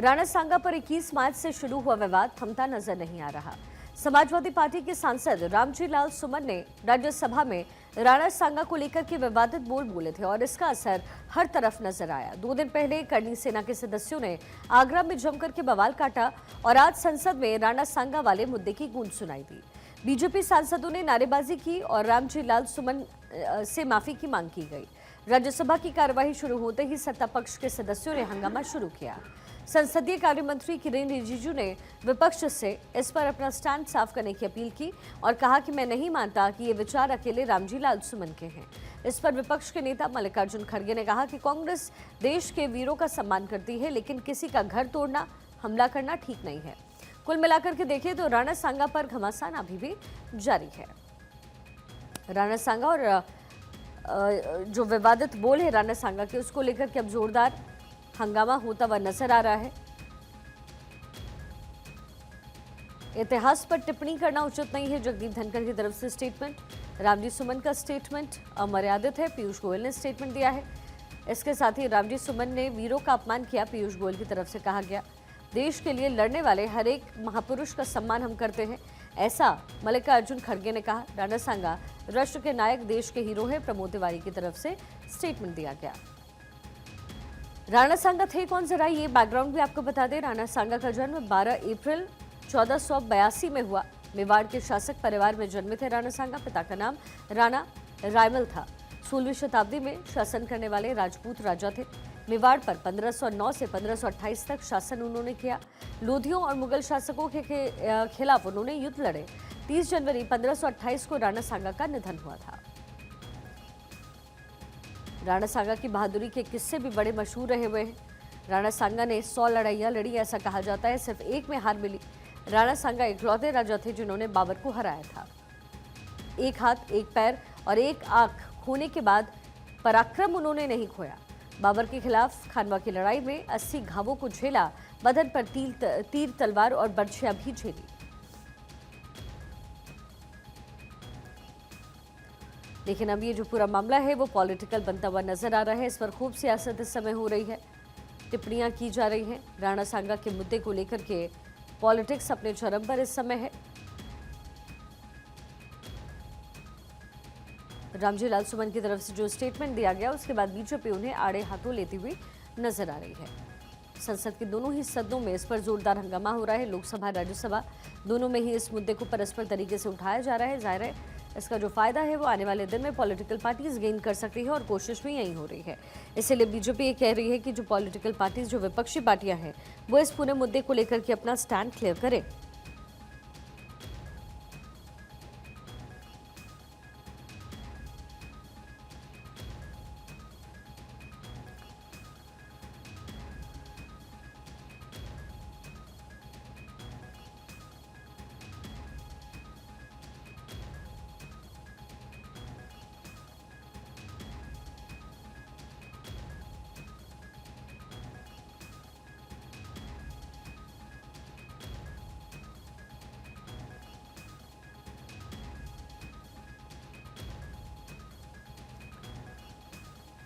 राणा सांगा पर 21 मार्च से शुरू हुआ विवाद थमता नजर नहीं आ रहा। समाजवादी पार्टी के सांसद रामजी लाल सुमन ने राज्यसभा में राणा सांगा को लेकर के विवादित बोल बोले थे और इसका असर हर तरफ नजर आया। 2 दिन पहले करनी सेना के सदस्यों ने आगरा में जमकर के बवाल काटा और आज संसद में राणा सांगा वाले मुद्दे की गूंज सुनाई दी। बीजेपी सांसदों ने नारेबाजी की और रामजी लाल सुमन से माफी की मांग की गई। राज्यसभा की कार्यवाही शुरू होते ही सत्ता पक्ष के सदस्यों ने हंगामा शुरू किया। संसदीय कार्य मंत्री किरेन रिजिजू ने विपक्ष से इस पर अपना स्टैंड साफ करने की अपील की और कहा कि मैं नहीं मानता कि ये विचार अकेले रामजी लाल सुमन के हैं। इस पर विपक्ष के नेता मल्लिकार्जुन खड़गे ने कहा कि कांग्रेस देश के वीरों का सम्मान करती है, लेकिन किसी का घर तोड़ना, हमला करना ठीक नहीं है। कुल मिलाकर के देखें तो राणा सांगा पर घमासान अभी भी जारी है। राणा सांगा और जो विवादित बोल है राणा सांगा के, उसको लेकर के अब जोरदार हंगामा होता हुआ नजर आ रहा है। इतिहास पर टिप्पणी करना उचित नहीं है। जगदीप धनखड़ की तरफ से स्टेटमेंट, रामजी सुमन का स्टेटमेंट अमर्यादित है, पीयूष गोयल ने स्टेटमेंट दिया है। इसके साथ ही रामजी सुमन ने वीरों का अपमान किया, पीयूष गोयल की तरफ से कहा गया। देश के लिए लड़ने वाले हर एक महापुरुष का सम्मान हम करते हैं, ऐसा मल्लिकार्जुन खड़गे ने कहा। राणा सांगा राष्ट्र के नायक, देश के हीरो है, प्रमोद तिवारी की तरफ से स्टेटमेंट दिया गया। राणा सांगा थे कौन, जरा ये बैकग्राउंड भी आपको बता दें। राणा सांगा का जन्म 12 अप्रैल 1482 में हुआ। मेवाड़ के शासक परिवार में जन्मे थे राणा सांगा। पिता का नाम राणा रायमल था। 16वीं शताब्दी में शासन करने वाले राजपूत राजा थे। मेवाड़ पर 1509 से 1528 तक शासन उन्होंने किया। लोधियों और मुगल शासकों के खिलाफ उन्होंने युद्ध लड़े। 30 जनवरी 1528 को राणा सांगा का निधन हुआ था। राणा सांगा की बहादुरी के किस्से भी बड़े मशहूर रहे हुए हैं। राणा सांगा ने 100 लड़ाइयां लड़ी, ऐसा कहा जाता है, सिर्फ एक में हार मिली। राणा सांगा इकलौते राजा थे जिन्होंने बाबर को हराया था। एक हाथ, एक पैर और एक आंख खोने के बाद पराक्रम उन्होंने नहीं खोया। बाबर के खिलाफ खानवा की लड़ाई में 80 घावों को झेला। बदन पर तीर, तलवार और बर्छियां भी झेली। लेकिन अब ये जो पूरा मामला है वो पॉलिटिकल बनता हुआ नजर आ रहा है। इस पर खूब सियासत इस समय हो रही है, टिप्पणियां की जा रही हैं। राणा सांगा के मुद्दे को लेकर के पॉलिटिक्स अपने चरम पर इस समय है। रामजी लाल सुमन की तरफ से जो स्टेटमेंट दिया गया, उसके बाद बीजेपी उन्हें आड़े हाथों लेती हुई नजर आ रही है। संसद के दोनों ही सदनों में इस पर जोरदार हंगामा हो रहा है। लोकसभा, राज्यसभा दोनों में ही इस मुद्दे को परस्पर तरीके से उठाया जा रहा है। जाहिर है इसका जो फायदा है वो आने वाले दिन में पॉलिटिकल पार्टीज गेन कर सकती है और कोशिश भी यही हो रही है। इसीलिए बीजेपी ये कह रही है कि जो पॉलिटिकल पार्टीज, जो विपक्षी पार्टियां हैं, वो इस पूरे मुद्दे को लेकर के अपना स्टैंड क्लियर करें।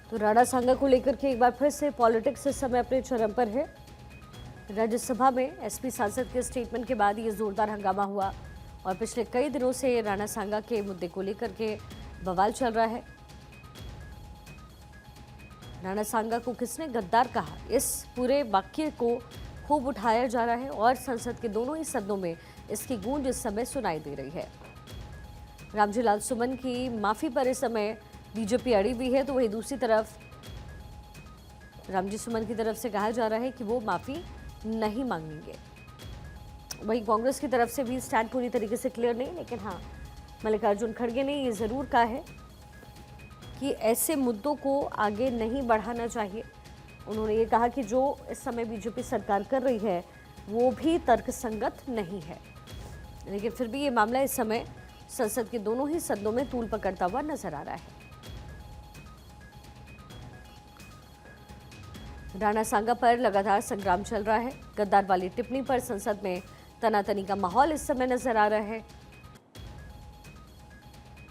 तो राणा सांगा को लेकर के एक बार फिर से पॉलिटिक्स इस समय अपने चरम पर है। राज्यसभा में एसपी सांसद के स्टेटमेंट के बाद ये जोरदार हंगामा हुआ और पिछले कई दिनों से राणा सांगा के मुद्दे को लेकर के बवाल चल रहा है। राणा सांगा को किसने गद्दार कहा, इस पूरे वाक्य को खूब उठाया जा रहा है और संसद के दोनों ही सदनों में इसकी गूंज इस समय सुनाई दे रही है। रामजी लाल सुमन की माफी पर इस समय बीजेपी अड़ी हुई है, तो वहीं दूसरी तरफ रामजी सुमन की तरफ से कहा जा रहा है कि वो माफी नहीं मांगेंगे। वहीं कांग्रेस की तरफ से भी स्टैंड पूरी तरीके से क्लियर नहीं, लेकिन हाँ, मल्लिकार्जुन खड़गे ने ये जरूर कहा है कि ऐसे मुद्दों को आगे नहीं बढ़ाना चाहिए। उन्होंने ये कहा कि जो इस समय बीजेपी सरकार कर रही है वो भी तर्कसंगत नहीं है, लेकिन फिर भी ये मामला इस समय संसद के दोनों ही सदनों में तूल पकड़ता हुआ नजर आ रहा है। राणा सांगा पर लगातार संग्राम चल रहा है। गद्दार वाली टिप्पणी पर संसद में तनातनी का माहौल इस समय नजर आ रहा है।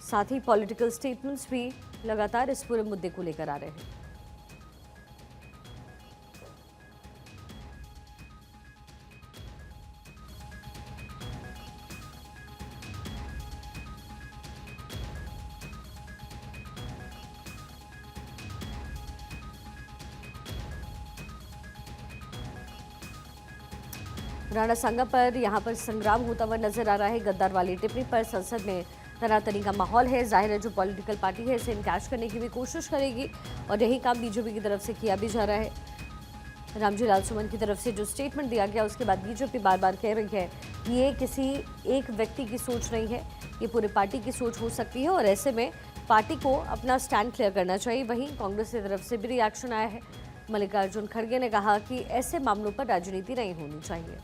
साथ ही पॉलिटिकल स्टेटमेंट्स भी लगातार इस पूरे मुद्दे को लेकर आ रहे हैं। राणा सांगा पर यहाँ पर संग्राम होता हुआ नजर आ रहा है। गद्दार वाली टिप्पणी पर संसद में तनातनी का माहौल है। जाहिर है जो पॉलिटिकल पार्टी है इसे इनकैश करने की भी कोशिश करेगी और यही काम बीजेपी की तरफ से किया भी जा रहा है। रामजी लाल सुमन की तरफ से जो स्टेटमेंट दिया गया उसके बाद बीजेपी बार बार कह रही है कि ये किसी एक व्यक्ति की सोच नहीं है, ये पूरी पार्टी की सोच हो सकती है और ऐसे में पार्टी को अपना स्टैंड क्लियर करना चाहिए। वहीं कांग्रेस की तरफ से भी रिएक्शन आया है। मल्लिकार्जुन खड़गे ने कहा कि ऐसे मामलों पर राजनीति नहीं होनी चाहिए।